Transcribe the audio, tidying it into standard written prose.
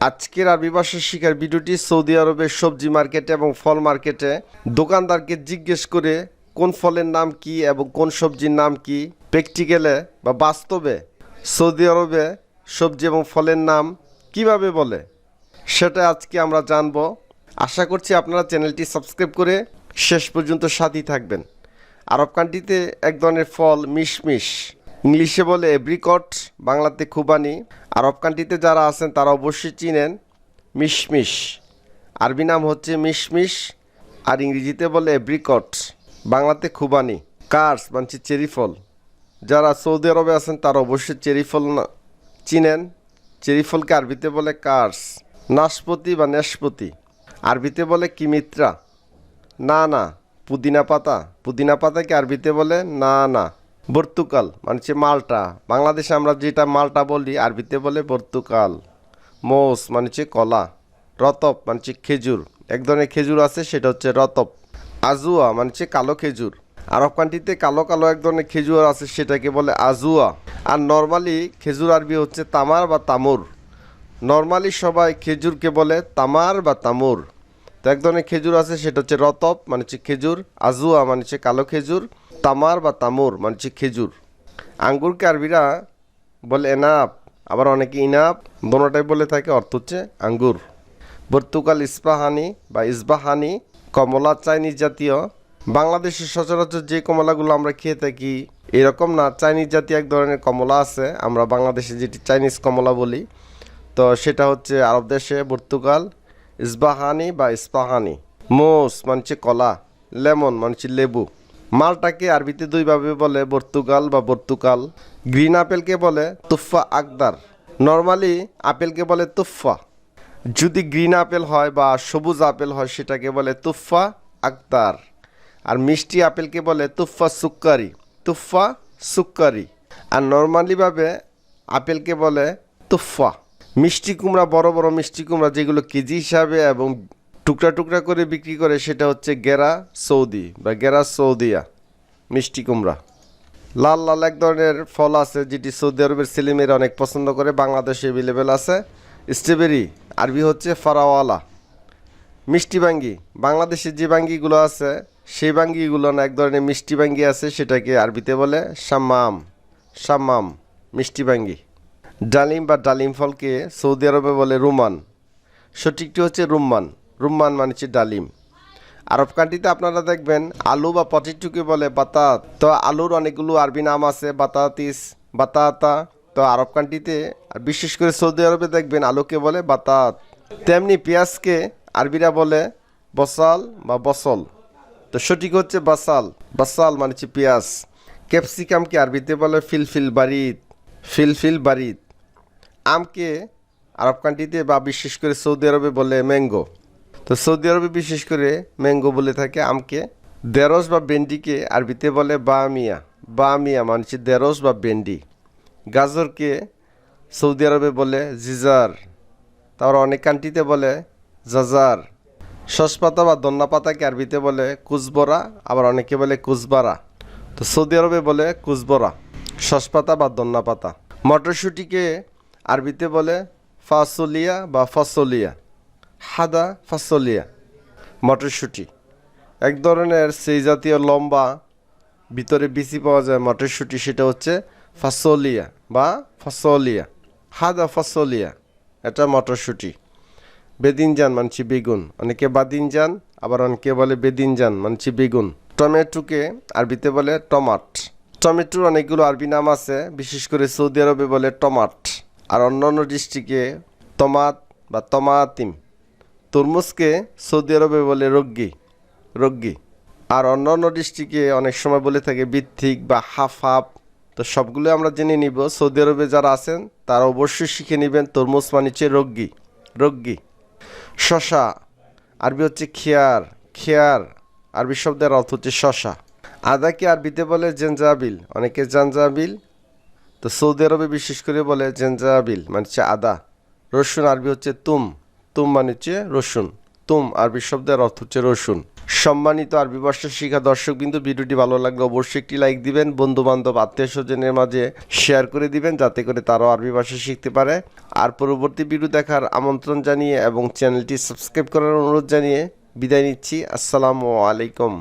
আজকের আরবি ভাষা শিখার ভিডিওটি সৌদি আরবের সবজি মার্কেটে এবং ফল মার্কেটে দোকানদারকে জিজ্ঞেস করে কোন ফলের নাম কি এবং কোন সবজির নাম কি, প্র্যাকটিক্যালে বা বাস্তবে সৌদি আরবে সবজি এবং ফলের নাম কিভাবে বলে সেটা আজকে আমরা জানব। আশা করছি আপনারা চ্যানেলটি সাবস্ক্রাইব করে শেষ পর্যন্ত সাথেই থাকবেন। আরব কান্ট্রিতে এক ধরনের ফল মিশমিশ, ইংলিশে বলে এপ্রিকট, বাংলাতে খুবানি। আরব কান্ট্রিতে যারা আছেন তারা অবশ্যই চিনেন মিশমিশ। আরবি নাম হচ্ছে মিশমিশ আর ইংরেজিতে বলে এপ্রিকট, বাংলাতে খুবানি। কার্স মানে চেরি ফল, যারা সৌদি আরবে আছেন তারা অবশ্যই চেরি ফল চিনেন। চেরি ফলকে আরবিতে বলে কার্স। নাশপতি বা নেশপতি আরবিতে বলে কিমিত্রা। না পুদিনা পাতা, পুদিনা পাতাকে আরবিতে বলে না। পর্তুগাল মানে মালটা, বাংলাদেশে আমরা যেটা মালটা বলি আরবিতে বলে পর্তুগাল। মোস মানে কলা। রতব মানে খেজুর, এক ধরনের খেজুর আছে সেটা হচ্ছে রতব। আজুয়া মানে কালো খেজুর, আরব কান্ট্রিতে কালো কালো এক ধরনের খেজুর আছে সেটাকে বলে আজুয়া। আর নর্মালি খেজুর আরবি হচ্ছে তামার বা তামুর। নর্মালি সবাই খেজুরকে বলে তামার বা তামুর। তো এক ধরনের খেজুর আছে সেটা হচ্ছে রতব মানে খেজুর, আজুয়া মানে কালো খেজুর, তামার বা তামুর মানে খেজুর। আঙ্গুরকে আরবিরা বলে এনাপ, আবার অনেকে ইনাপ, দোনোটাই বলে থাকে, অর্থ হচ্ছে আঙ্গুর। পর্তুগাল ইস্পাহানি বা ইসবাহানি কমলা চাইনিজ জাতীয়। বাংলাদেশের সচরাচর যে কমলাগুলো আমরা খেয়ে থাকি এরকম না, চাইনিজ জাতীয় এক ধরনের কমলা আছে, আমরা বাংলাদেশে যেটি চাইনিজ কমলা বলি। তো সেটা হচ্ছে আরব দেশে পর্তুগাল ইসবাহানি বা ইস্পাহানি। মোস মানে কলা, লেমন মানে লেবু। মালটাকে আরবিতে দুইভাবে বলে, পর্তুগাল বা পর্তুগাল। গ্রিন আপেলকে বলে তুফা আকদার। নর্মালি আপেলকে বলে তুফা। যদি গ্রিন আপেল হয় বা সবুজ আপেল হয় সেটাকে বলে তুফা আকদার। আর মিষ্টি আপেলকে বলে তুফা সুক্কারি, তুফা সুক্কারি। আর নর্মালিভাবে আপেলকে বলে তুফা। মিষ্টি কুমড়া, বড় বড় মিষ্টি কুমড়া যেগুলো কেজি হিসাবে এবং টুকরা টুকরা করে বিক্রি করে সেটা হচ্ছে গেরা সৌদি বা গেরা সৌদিয়া মিষ্টি কুমড়া। লাল লাল এক ধরনের ফল আছে যেটি সৌদি আরবের ছেলেমেয়েরা অনেক পছন্দ করে, বাংলাদেশে অ্যাভেলেবেল আছে। স্ট্রবেরি আরবি হচ্ছে ফারাওয়ালা। মিষ্টি বাঙ্গি, বাংলাদেশে যে বাঙ্গিগুলো আছে সেই বাঙ্গিগুলো না, এক ধরনের মিষ্টি বাঙ্গি আছে সেটাকে আরবিতে বলে শাম্মাম। শাম্মাম মিষ্টি বাঙ্গি। ডালিম বা ডালিম ফলকে সৌদি আরবে বলে রুমান। সঠিকটি হচ্ছে রুম্মান। রুম্মান মানে ডালিম। আরব কান্ট্রিতে আপনারা দেখবেন আলু বা পটেটোকে বলে বাতাত। তো আলুর অনেকগুলো আরবি নাম আছে, বাতাতিস, বাতাতা। তো আরব কান্ট্রিতে আর বিশেষ করে সৌদি আরবে দেখবেন আলুকে বলে বাতাত। তেমনি পেঁয়াজকে আরবিরা বলে বসাল বা বসল। তো সঠিক হচ্ছে বাসাল। বাসাল মানে পেঁয়াজ। ক্যাপসিকামকে আরবিতে বলে ফিলফিল বারিদ, ফিলফিল বারিদ। আমকে আরব কান্ট্রিতে বা বিশেষ করে সৌদি আরবে বলে ম্যাঙ্গো। তো সৌদি আরবে বিশেষ করে ম্যাঙ্গো বলে থাকে আমকে। দেরস বা ভেন্ডিকে আরবিতে বলে বামিয়া। বামিয়া মানে দেরস বা ভেন্ডি। গাজরকে সৌদি আরবে বলে জিজার, তারপর অনেক কান্ট্রিতে বলে জাজার। সসপাতা বা ধন্যা পাতাকে আরবিতে বলে কুজবরা, আবার অনেকে বলে কুজবারা। তো সৌদি আরবে বলে কুজবরা, সসপাতা বা ধন্যা পাতা। মটরশুঁটিকে আরবিতে বলে ফাসলিয়া বা ফসলিয়া, হাদা ফসলিয়া। মটরশুঁটি এক ধরনের সেই জাতীয় লম্বা ভিতরে বিচি পাওয়া যায় মটরশুঁটি, সেটা হচ্ছে ফাসলিয়া বা ফসলিয়া, হাদা ফসলিয়া, এটা মটরশুঁটি। বেদিনজান মানছি বেগুন, অনেকে বাদিনজান, আবার অনেকে বলে বেদিনজান মানছি বেগুন। টমেটোকে আরবিতে বলে টমাট। টমেটোর অনেকগুলো আরবি নাম আছে, বিশেষ করে সৌদি আরবে বলে টমাট, আর অন্যান্য ডিস্ট্রিক্টে তমাত বা তমাতিম। তরমুজকে সৌদি আরবে বলে রগ্গি, রগ্গি। আর অন্যান্য ডিস্ট্রিক্টে অনেক সময় বলে থাকে বিথিক বা হাফ হাফ। তো সবগুলো আমরা জেনে নিব। সৌদি আরবে যারা আছেন তারা অবশ্যই শিখে নেবেন তরমুজ মানে রগ্গি, রগ্গি। শশা আরবি হচ্ছে খেয়ার, খেয়ার আরবি শব্দের অর্থ হচ্ছে শশা। আদাকে আরবিতে বলে জেনজাবিল, অনেকে জানজাবিল। তো সৌদি আরবে বিশেষ করে বলে জেনজাবিল মানে আদা। রসুন আরবি হচ্ছে তুম, তুম মানে রসুন, তুম আরবি শব্দের অর্থ হচ্ছে রসুন। সম্মানিত আরবি ভাষা শিক্ষা দর্শকবৃন্দ, ভিডিওটি ভালো লাগলে অবশ্যই একটি লাইক দিবেন, বন্ধু বান্ধব আত্মীয় স্বজনের মাঝে শেয়ার করে দিবেন যাতে করে তারাও আরবি ভাষা শিখতে পারে। আর পরবর্তী ভিডিও দেখার আমন্ত্রণ জানিয়ে এবং চ্যানেলটি সাবস্ক্রাইব করার অনুরোধ জানিয়ে বিদায় নিচ্ছি। আসসালামু আলাইকুম।